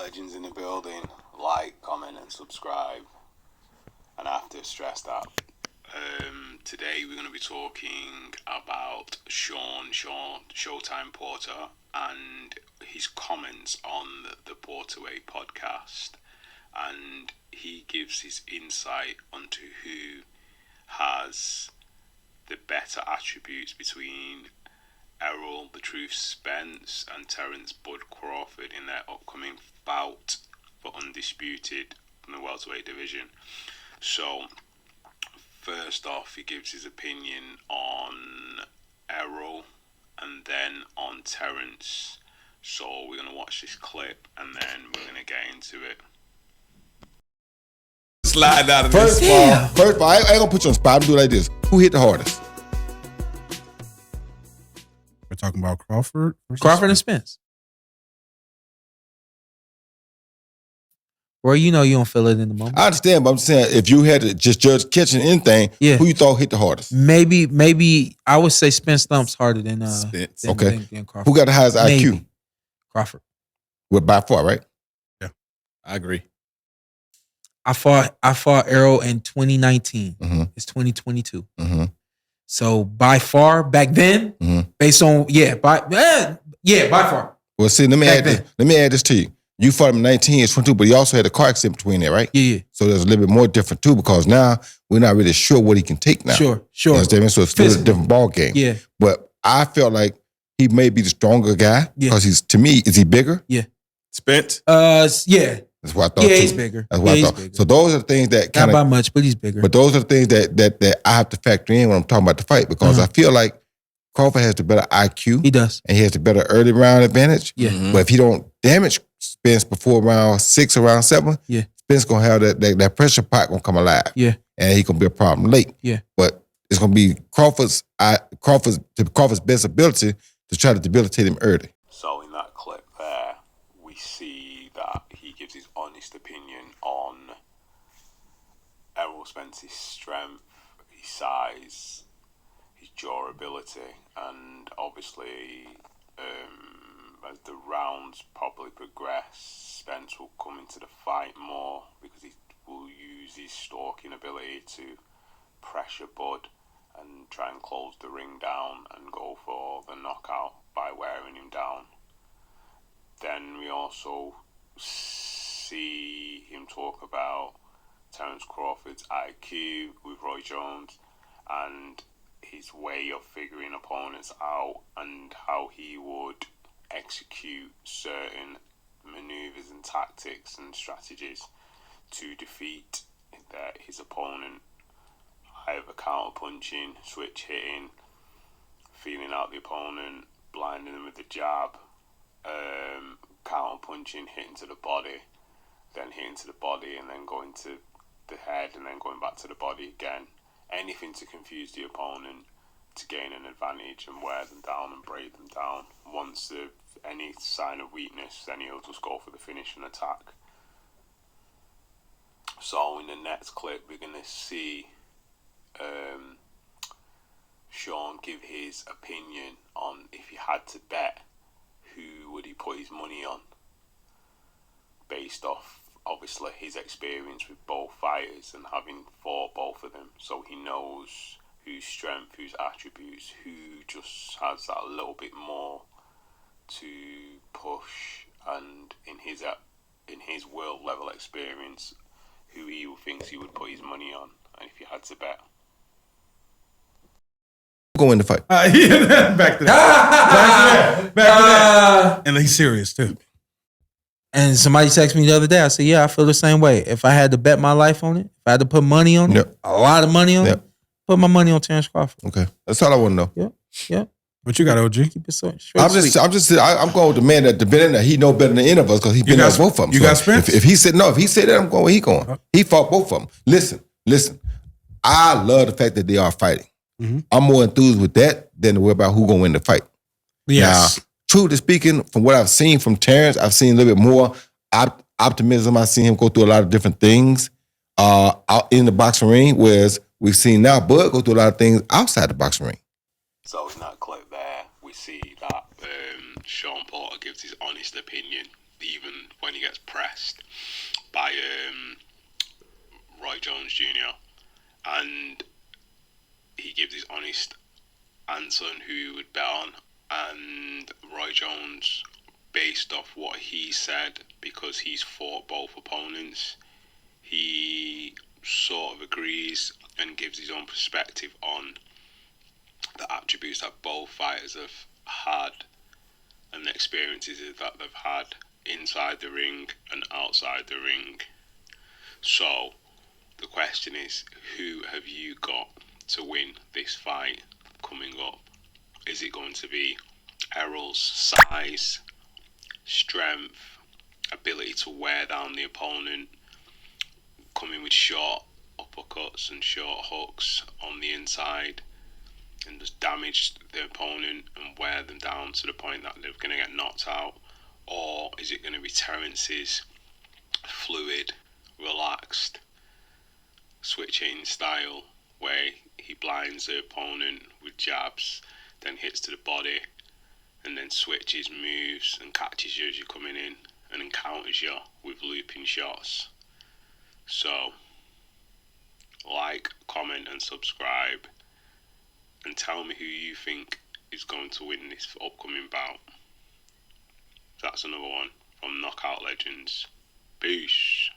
legends in the building. Like, comment, and subscribe. And I have to stress that today we're going to be talking about Shawn Showtime'Porter and his comments on the Porterway Podcast. And he gives his insight onto who has the better attributes between Errol, the Truth Spence, and Terence Bud Crawford in their upcoming bout for Undisputed in the welterweight division. So, first off, he gives his opinion on Errol and then on Terence. So, we're going to watch this clip and then we're going to get into it. Slide out of First this. of all, I ain't gonna put you on the spot. I'm gonna do it like this. Who hit the hardest? We're talking about Crawford. And Spence. Roy, you know you don't feel it in the moment. I understand, but I'm saying if you had to just judge catching anything, who you thought hit the hardest? Maybe I would say Spence thumps harder than Spence. than Crawford. Who got the highest IQ? Crawford. Well, by far, right? Yeah, I agree. I fought Errol in 2019. Mm-hmm. It's 2022. Mm-hmm. So by far back then, based on by far. Well, see, let me add this to you. You fought him in 19, it's 22, but he also had a car accident between there, right? Yeah. So there's a little bit more different too, because now we're not really sure what he can take now. Sure. You understand me? So it's still a different ball game. Yeah. But I felt like he may be the stronger guy because to me, is he bigger? Yeah. Spence? Yeah. That's what I thought. Yeah, too. he's bigger. That's what I thought. Bigger. So those are the things that kind of not by much, but he's bigger. But those are the things that I have to factor in when I'm talking about the fight, because I feel like Crawford has the better IQ. He does. And he has the better early round advantage. Yeah. But if he don't damage Spence before round 6 or round 7, Spence gonna have that pressure pot gonna come alive. Yeah. And he gonna be a problem late. Yeah. But it's gonna be Crawford's best ability to try to debilitate him early. So in that clip there, we see that he gives his honest opinion on Errol Spence's strength, his size, his durability, and obviously as the rounds probably progress, Spence will come into the fight more because he will use his stalking ability to pressure Bud and try and close the ring down and go for the knockout by wearing him down. Then we also see him talk about Terence Crawford's IQ with Roy Jones and his way of figuring opponents out and how he would execute certain maneuvers and tactics and strategies to defeat his opponent, either counter-punching, switch hitting, feeling out the opponent, blinding them with the jab, counter-punching, hitting to the body, then hitting to the body and then going to the head and then going back to the body again. Anything to confuse the opponent, to gain an advantage and wear them down and break them down. Once there's any sign of weakness, then he'll just go for the finish and attack. So in the next clip, we're going to see Shawn give his opinion on if he had to bet, who would he put his money on, based off obviously his experience with both fighters and having fought both of them. So he knows whose strength, whose attributes, who just has that little bit more to push, and in his world level experience, who he thinks he would put his money on, and if he had to bet. Go in the fight. Back to that. Back to that. And he's serious too. And somebody texted me the other day. I said, yeah, I feel the same way. If I had to bet my life on it, if I had to put money on it, a lot of money on it, put my money on Terence Crawford. Okay. That's all I want to know. Yeah. What you got, OG? Keep it short. I'm going with the man that been in there. He know better than any of us because he been in both of them. You got Spence? If he said that, I'm going where he going. He fought both of them. Listen. I love the fact that they are fighting. Mm-hmm. I'm more enthused with that than to worry about who gonna win the fight. Yes. Now, truly speaking, from what I've seen from Terence, I've seen a little bit more optimism. I've seen him go through a lot of different things out in the boxing ring, whereas we've seen now Bud go through a lot of things outside the boxing ring. So in that clip there, we see that Shawn Porter gives his honest opinion, even when when he gets pressed by Roy Jones Jr. and he gives his honest answer on who he would bet on, and Roy Jones, based off what he said, because he's fought both opponents, he sort of agrees and gives his own perspective on the attributes that both fighters have had and the experiences that they've had inside the ring and outside the ring. So the question is, who have you got to win this fight coming up? Is it going to be Errol's size, strength, ability to wear down the opponent, coming with short uppercuts and short hooks on the inside and just damage the opponent and wear them down to the point that they're going to get knocked out? Or is it going to be Terrence's fluid, relaxed, switching style where he blinds the opponent with jabs, then hits to the body, and then switches, moves, and catches you as you're coming in, and encounters you with looping shots? So, like, comment, and subscribe, and tell me who you think is going to win this upcoming bout. That's another one from Knockout Legends. Peace.